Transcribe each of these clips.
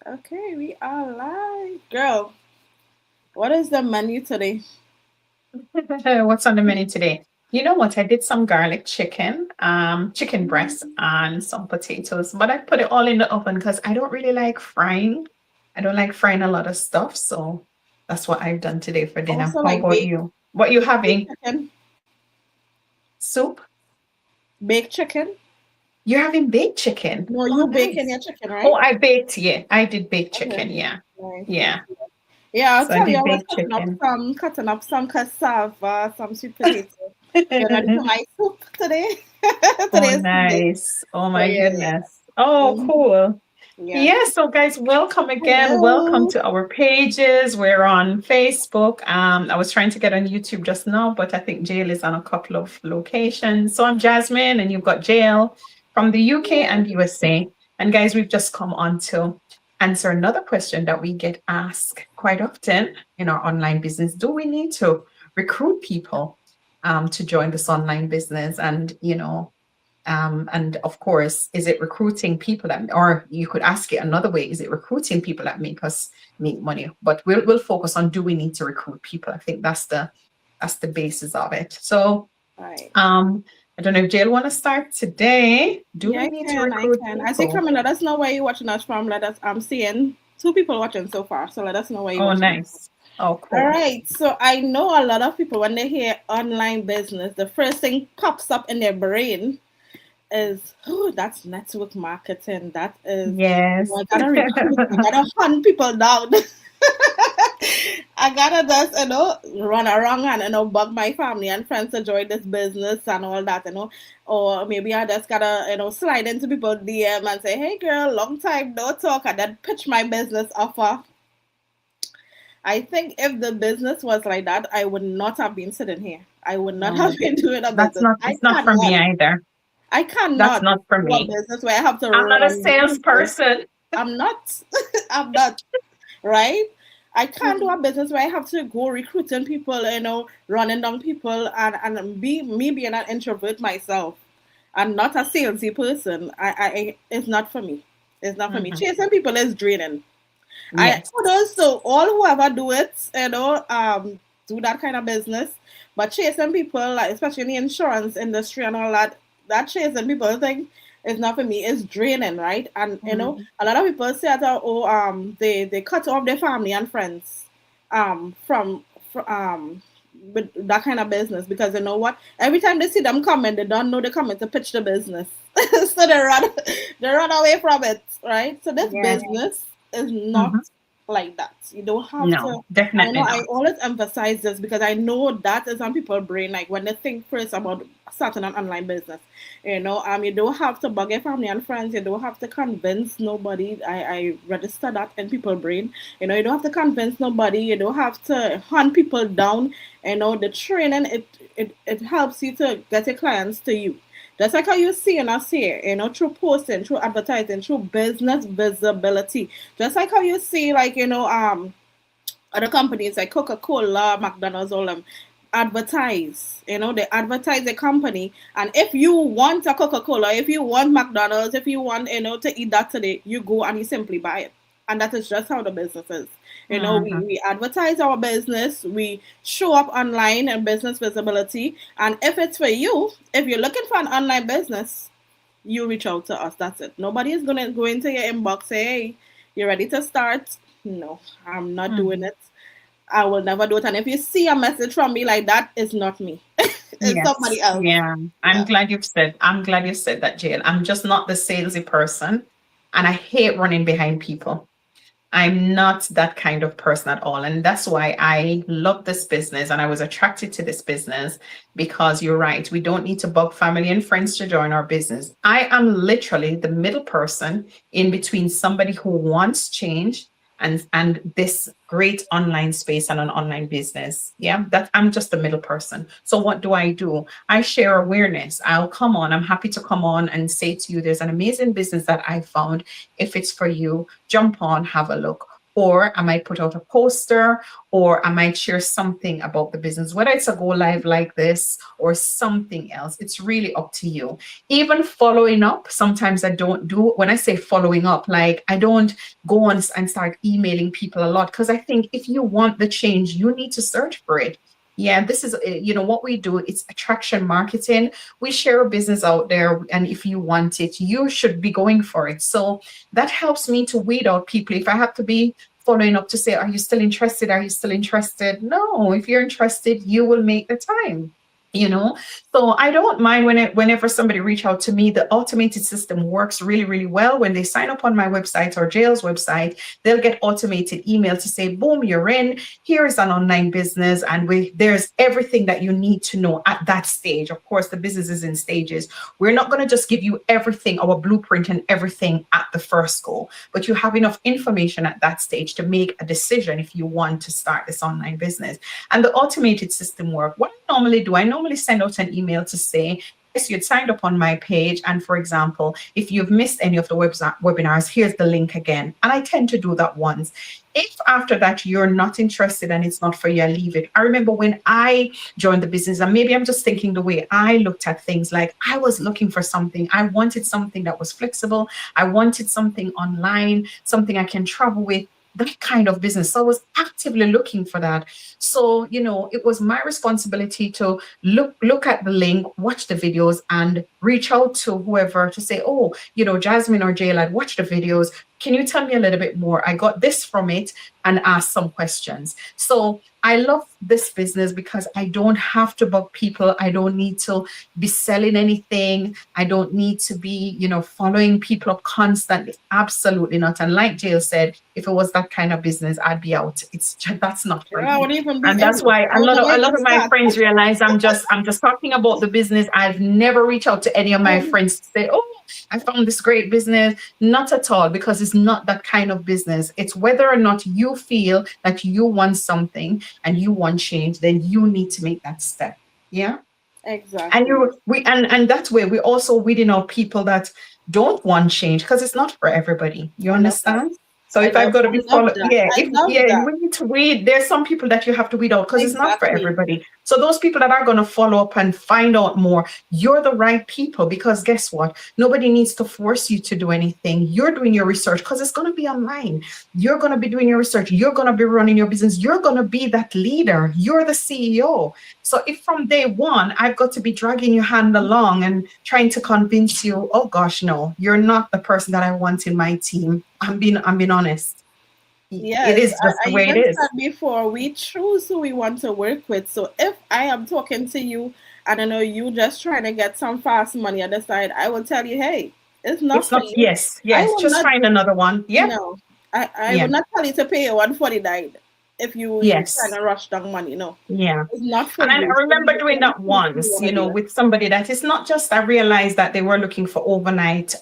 Okay, we are live. Girl, what is the menu today? What's on the menu today? You know what? I did some garlic chicken, chicken breast, and some potatoes, but I put it all in the oven because I don't really like frying. I don't like frying a lot of stuff, so that's what I've done today for dinner. Also, How like about you? What you baked having? chicken. Soup? Baked chicken? You're having baked chicken. No, Oh, you baking nice. your chicken, Oh, right? I baked. Yeah, I did baked Okay. chicken. Yeah, Nice, nice. yeah. Yeah, I'll So I tell you, did I was baked chicken. cutting up some cassava, some sweet potato. Get ready for my soup today. Oh, Today is Sunday. nice. Oh So my yeah, goodness. Oh, yeah. cool. Yes. Yeah, so guys, welcome again. Welcome Hello. to our pages. We're on Facebook. I was trying to get on YouTube just now, but I think Jail is on a couple of locations. So I'm Jasmine, and you've got Jail from the UK and USA. And guys, we've just come on to answer another question that we get asked quite often in our online business. Do we need to recruit people to join this online business? And of course, is it recruiting people that, or you could ask it another way, is it recruiting people that make money? But we'll focus on, do we need to recruit people? I think that's the basis of it. So Right. I don't know if Jail want to start today. Do Yeah, we I need to can. I recruit can. As you people? come in, let us know where you're watching us from. Let us. I'm seeing two people watching so far, so let us know where you're Oh, watching us from. nice. Oh, All cool. right. So I know a lot of people when they hear online business, the first thing pops up in their brain is, oh, that's network marketing. That is, Yes. oh, I gotta recruit. I gotta hunt people down. I gotta just, run around and, bug my family and friends to join this business and all that, Or maybe I just gotta, slide into people's DM and say, hey girl, long time no talk, and then pitch my business offer. I think if the business was like that, I would not have been sitting here. I would not have No, been doing a that's business. not, it's not for me either. I That's cannot not for do a me. business where I have to I'm not a run people. salesperson. I'm not. I'm not. Right? I can't do a business where I have to go recruiting people, running down people, and be me being an introvert myself and not a salesy person. It's not for me. It's not for me. Mhm. Chasing people is draining. I Yes. kudos to all whoever do it, do that kind of business. But chasing people, like especially in the insurance industry and all that, that chasing people thing is not for me. It's draining, right? And Mhm. a lot of people say that they cut off their family and friends from with that kind of business because you know what? Every time they see them coming, they don't know they're coming to pitch the business. So they run away from it, right? So this Yeah. business is not Mhm. like that. You don't have to. No, I definitely know I not. always emphasize this because I know that is on people's brain. Like when they think first about starting an online business, you don't have to bug your family and friends. You don't have to convince nobody. I register that in people's brain. You don't have to convince nobody. You don't have to hunt people down. The training it helps you to get your clients to you. Just like how you see and I see it, through posting, through advertising, through business visibility. Just like how you see, like, other companies like Coca-Cola, McDonald's, all them advertise. They advertise the company. And if you want a Coca-Cola, if you want McDonald's, if you want, to eat that today, you go and you simply buy it. And that is just how the business is. Mhm. We advertise our business, we show up online and business visibility. And if it's for you, if you're looking for an online business, you reach out to us. That's it. Nobody is gonna go into your inbox say, "Hey, you ready to start?" No, I'm not doing Mhm. it. I will never do it. And if you see a message from me like that, it's not me. It's Yes. somebody else. Yeah. Yeah. I'm glad you've said that, Jill. I'm just not the salesy person, and I hate running behind people. I'm not that kind of person at all. And that's why I love this business and I was attracted to this business because you're right. We don't need to bug family and friends to join our business. I am literally the middle person in between somebody who wants change and this great online space and an online business. Yeah, that I'm just the middle person. So what do? I share awareness. I'll come on. I'm happy to come on and say to you, there's an amazing business that I found. If it's for you, jump on, have a look. or I might put out a poster, or I might share something about the business, whether it's a go live like this or something else. It's really up to you. Even following up, sometimes I don't do, when I say following up, like I don't go on and start emailing people a lot, because I think if you want the change, you need to search for it. Yeah, this is, what we do. It's attraction marketing. We share a business out there, and if you want it, you should be going for it. So that helps me to weed out people. If I have to be following up to say, are you still interested? Are you still interested? No, if you're interested, you will make the time. So I don't mind whenever somebody reach out to me. The automated system works really, really well. When they sign up on my website or Jail's website, they'll get automated email to say, boom, you're in. Here is an online business, and there's everything that you need to know at that stage. Of course, the business is in stages. We're not going to just give you everything, our blueprint and everything at the first go, but you have enough information at that stage to make a decision if you want to start this online business. And the automated system work. What I normally do, I normally send out an email to say, yes, you'd signed up on my page. And for example, if you've missed any of the webinars, here's the link again. And I tend to do that once. If after that you're not interested and it's not for you, I leave it. I remember when I joined the business, and maybe I'm just thinking the way I looked at things, like I was looking for something. I wanted something that was flexible. I wanted something online, something I can travel with. That kind of business. So I was actively looking for that. So, it was my responsibility to look at the link, watch the videos, and reach out to whoever to say, oh, Jasmine or Jael, I'd watched the videos. Can you tell me a little bit more? I got this from it, and ask some questions. So I love this business because I don't have to bug people. I don't need to be selling anything. I don't need to be, following people up constantly. Absolutely not. And like Jael said, if it was that kind of business, I'd be out. That's not for me. And that's why a lot of my friends realize I'm just talking about the business. I've never reached out to any of my friends to say, oh, I found this great business. Not at all, because it's not that kind of business. It's whether or not you feel that you want something and you want change, then you need to make that step. Yeah. Exactly. And that way we're also weeding out people that don't want change, because it's not for everybody. You understand? So if I've got to be followed, we need to weed. There's some people that you have to weed out because it's not for everybody. So those people that are going to follow up and find out more, you're the right people, because guess what? Nobody needs to force you to do anything. You're doing your research because it's going to be online. You're going to be doing your research. You're going to be running your business. You're going to be that leader. You're the CEO. So if from day one, I've got to be dragging your hand along and trying to convince you, oh gosh, no, you're not the person that I want in my team. I'm being honest. Yeah, it is just the way it is. Before, we choose who we want to work with. So if I am talking to you, and I know you just trying to get some fast money on the side, I will tell you, hey, it's not for you. Yes, just find another one. Yeah. No, I will not tell you to pay $149 if you trying to rush down money. No. Yeah. It's not for and you. I remember doing that once, with somebody that it's not just, I realized that they were looking for overnight,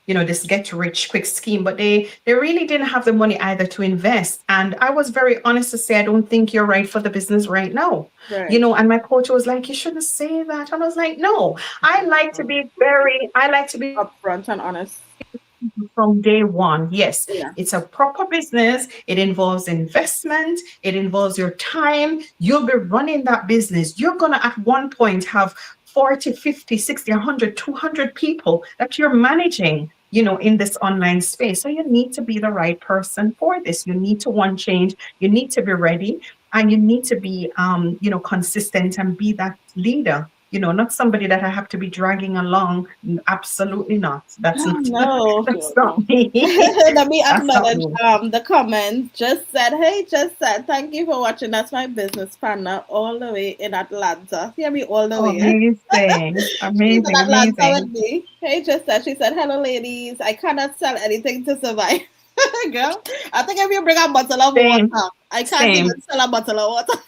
this get rich quick scheme, but they really didn't have the money either to invest. And I was very honest to say, I don't think you're right for the business right now. Right. And my coach was like, you shouldn't say that. And I was like, no, I like to be upfront and honest. From day one. Yes, It's a proper business. It involves investment. It involves your time. You'll be running that business. You're going to at one point have 40, 50, 60, 100, 200 people that you're managing, in this online space. So you need to be the right person for this. You need to want change. You need to be ready, and you need to be, consistent and be that leader. Not somebody that I have to be dragging along. Absolutely not. That's not me. Let me acknowledge the comment. Just said, thank you for watching. That's my business partner all the way in Atlanta. Hear me all the way. Amazing. With me. Hey, she said, hello ladies. I cannot sell anything to survive. Girl, I think if you bring a bottle of water, I can't even sell a bottle of water.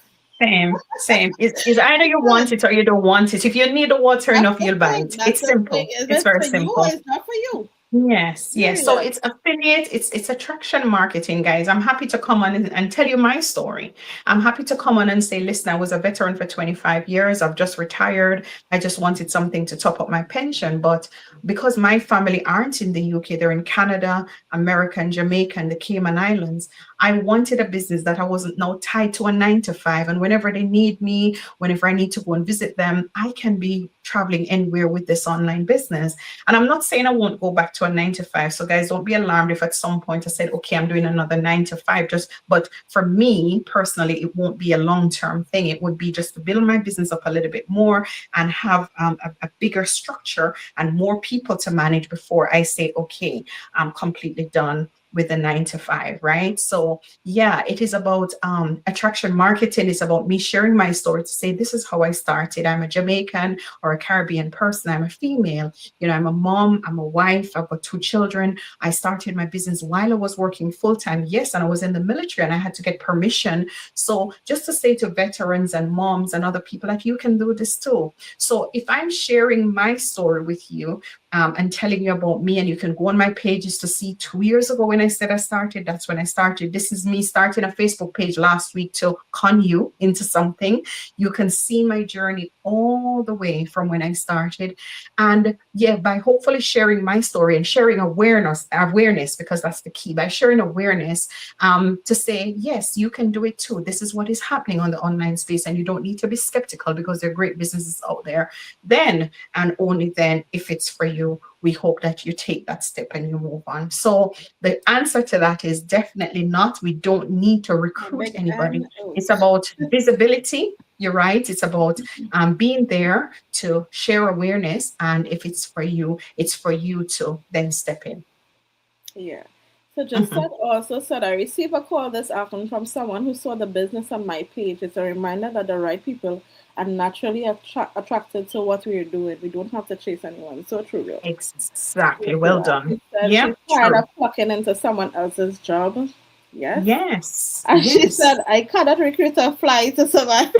Same. It's either you want it or you don't want it. If you need the water enough, you'll buy it. It's simple. It's very simple. It's not for you. Yes, yes. So Yeah. it's affiliate, it's attraction marketing, guys. I'm happy to come on and tell you my story. I'm happy to come on and say, listen, I was a veteran for 25 years. I've just retired. I just wanted something to top up my pension. But because my family aren't in the UK, they're in Canada, America, and Jamaica, and the Cayman Islands, I wanted a business that I wasn't now tied to a 9 to 5. And whenever they need me, whenever I need to go and visit them, I can be traveling anywhere with this online business. And I'm not saying I won't go back to a 9 to 5. So guys, don't be alarmed if at some point I said, okay, I'm doing another 9 to 5. But for me personally, it won't be a long-term thing. It would be just to build my business up a little bit more and have a bigger structure and more people to manage before I say, okay, I'm completely done with the 9 to 5, right? So yeah, it is about attraction marketing. It's about me sharing my story to say, this is how I started. I'm a Jamaican or a Caribbean person. I'm a female. I'm a mom, I'm a wife, I've got 2 children. I started my business while I was working full time. Yes, and I was in the military and I had to get permission. So just to say to veterans and moms and other people that you can do this too. So if I'm sharing my story with you, and telling you about me, and you can go on my pages to see 2 years ago when I said I started. That's when I started. This is me starting a Facebook page last week to con you into something. You can see my journey all the way from when I started. And yeah, by hopefully sharing my story and sharing awareness, because that's the key, by sharing awareness, to say, yes, you can do it too. This is what is happening on the online space, and you don't need to be skeptical because there are great businesses out there. Then, and only then, if it's for you, we hope that you take that step and you move on. So the answer to that is definitely not. We don't need to A recruit big anybody. N. Oh. It's about visibility. You're right. It's about being there to share awareness. And if it's for you, it's for you to then step in. Yeah. So just Mhm. said also said I received a call this afternoon from someone who saw the business on my page. It's a reminder that the right people are naturally attracted to what we're doing. We don't have to chase anyone. So true, girl. So Exactly. true. Well And done. she said Yep. she's tired of True. clocking into someone else's job. Yes. Yes. And she Yes. said, I cannot recruit a fly to survive.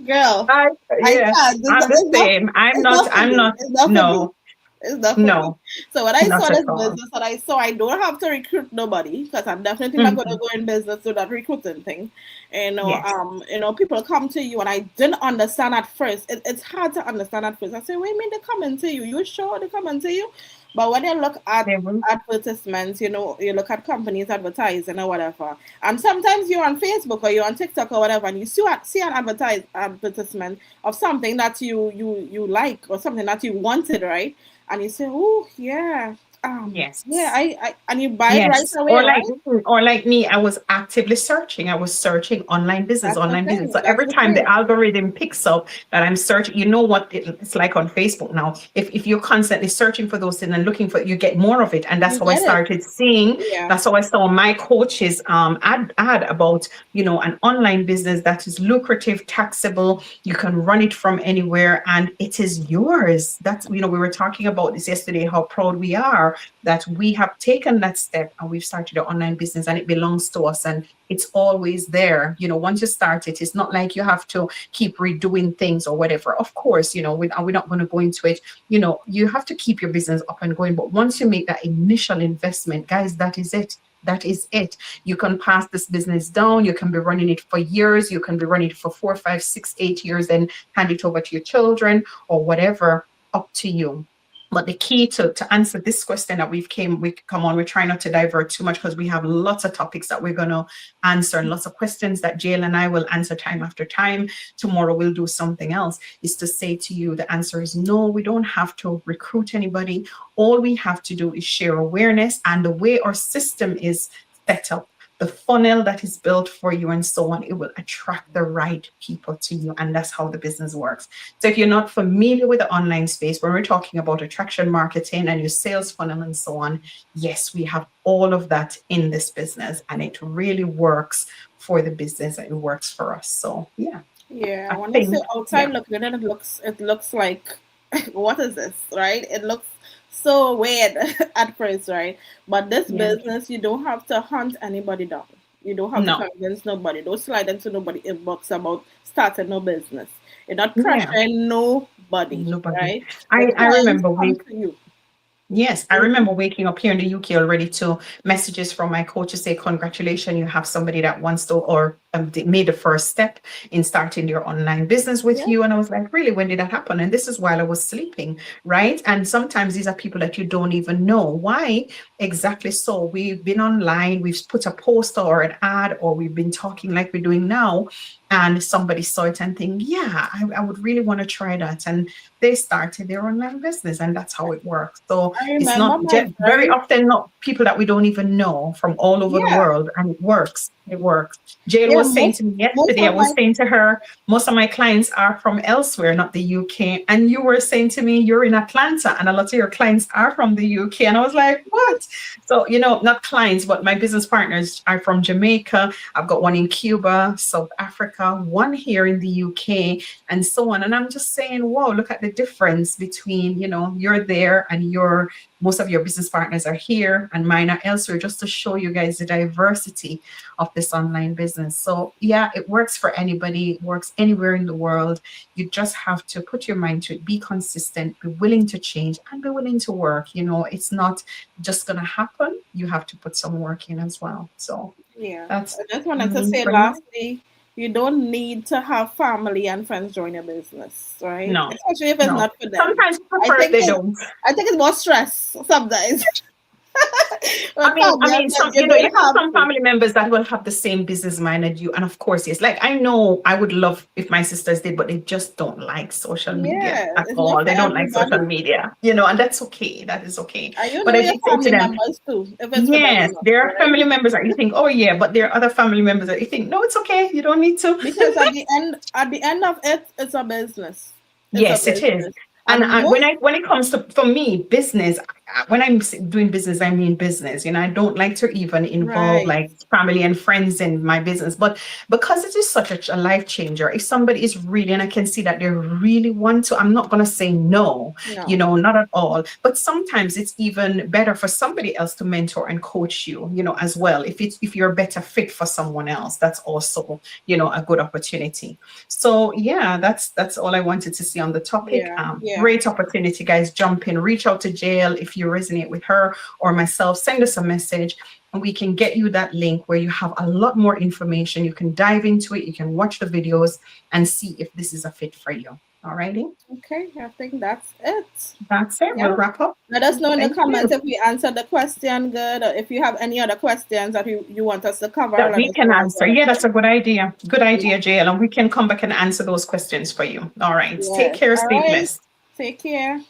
Girl, I, I yeah. can't. I'm the It's not, same. I'm it's not. not for I'm me. not. It's not for me. No. It's not for me. No. So when I saw Not at this all. business and I saw I don't have to recruit nobody because I'm definitely not going to Mhm. go in business to that recruiting thing. Yes. People come to you and I didn't understand at first. It's hard to understand at first. I say, wait a minute, they coming to you. You sure they coming to you? But when you look at They will. advertisements, you look at companies advertising or whatever. And sometimes you're on Facebook or you're on TikTok or whatever, and you see an advertisement of something that you like or something that you wanted, right? And you say, "Oh yeah, yeah, Yes. and you buy it right Yes. away, right?" Or like me, I was actively searching. I was searching online business, That's the online business. thing. So That's every the time the thing. algorithm picks up that I'm searching, you know what it's like on Facebook now. If you're constantly searching for those things and looking for it, you get more of it. And that's You how I get it. started seeing. Yeah. That's how I saw my coach's ad about, an online business that is lucrative, taxable. You can run it from anywhere and it is yours. That's, we were talking about this yesterday, how proud we are that we have taken that step and we've started an online business and it belongs to us and it's always there. Once you start it, it's not like you have to keep redoing things or whatever. Of course, we're not going to go into it. You have to keep your business up and going. But once you make that initial investment, guys, that is it. That is it. You can pass this business down. You can be running it for years. You can be running it for 4, 5, 6, 8 years and hand it over to your children or whatever. Up to you. But the key to answer this question that we come on, we're trying not to divert too much because we have lots of topics that we're going to answer and lots of questions that Jael and I will answer time after time. Tomorrow we'll do something else. Is to say to you, the answer is no, we don't have to recruit anybody. All we have to do is share awareness, and the way our system is set up, the funnel that is built for you and so on, it will attract the right people to you. And that's how the business works. So if you're not familiar with the online space, when we're talking about attraction marketing and your sales funnel and so on, yes, we have all of that in this business and it really works for the business and it works for us. So yeah, Yeah. I When I say think, outside yeah, looking in, it looks like what is this, right? It looks so weird at first, right? But this yeah, business, you don't have to hunt anybody down. You don't have to no, convince nobody. Don't slide into nobody inbox about starting no business. You're not Yeah. pressuring nobody, Nobody. right? The I clients remember come to you. Yes, I Mhm. remember waking up here in the UK already to messages from my coach to say, congratulations, you have somebody that wants to or made the first step in starting your online business with Yeah, you. And I was like, really, when did that happen? And this is while I was sleeping, right? And sometimes these are people that you don't even know. Why exactly so? We've been online, we've put a poster or an ad, or we've been talking like we're doing now. And somebody saw it and think, yeah, I would really want to try that. And they started their online business, and that's how it works. So I it's remember not my very very often not people that we don't even know from all over the yeah, world, and it works. It works. Jael yeah. was saying to me Most yesterday, I of was my saying to her, most of my clients are from elsewhere, not the UK. And you were saying to me, you're in Atlanta, and a lot of your clients are from the UK. And I was like, what? So, not clients, but my business partners are from Jamaica. I've got one in Cuba, South Africa, one here in the UK, and so on. And I'm just saying, whoa, look at the difference between, you're there and most of your business partners are here and mine are elsewhere, just to show you guys the diversity of this online business. So yeah, it works for anybody, it works anywhere in the world. You just have to put your mind to it, be consistent, be willing to change, and be willing to work. It's not just gonna happen. You have to put some work in as well. So yeah. that's I just wanted to me say for you. lastly, you don't need to have family and friends join your business, right? No, Especially if it's no. not for them. Sometimes I I prefer if think they it, don't. I think it's more stress sometimes. I With mean, family and some friends, you you don't have have some to. family members that will have the same business mind as you, and of course, yes. Like I know I would love if my sisters did, but they just don't like social media Yeah, at it's not all. for They don't like social everybody. media, and that's okay. That is okay. And you But know I your did say to family them, members too, if it's for them or yes, not, there are right? family members that you think, oh yeah, but there are other family members that you think, no, it's okay. You don't need to. Because at the end of it, it's a business. It's a Yes, it is. business. And And when it comes to for me business, when I'm doing business, I mean business. I don't like to even involve right. like family and friends in my business, but because it is such a life changer, if somebody is really and I can see that they really want to, I'm not going to say no, No. not at all. But sometimes it's even better for somebody else to mentor and coach you, as well. If you're a better fit for someone else, that's also a good opportunity. So yeah, that's all I wanted to see on the topic. Yeah. Yeah. Great opportunity, guys. Jump in, reach out to Jael if you resonate with her or myself. Send us a message, and we can get you that link where you have a lot more information. You can dive into it. You can watch the videos and see if this is a fit for you. All righty, Okay. I think that's it. that's it. We'll Yeah. wrap up. Let us know in the Thank comments you. if we answered the question good, or if you have any other questions that you want us to cover. That Let we us can know as answer. well. Yeah, Okay. that's a good idea. Good Yeah. idea, Jael. And we can come back and answer those questions for you. All right. Take Yes. care. All Stay right. blessed. Take care.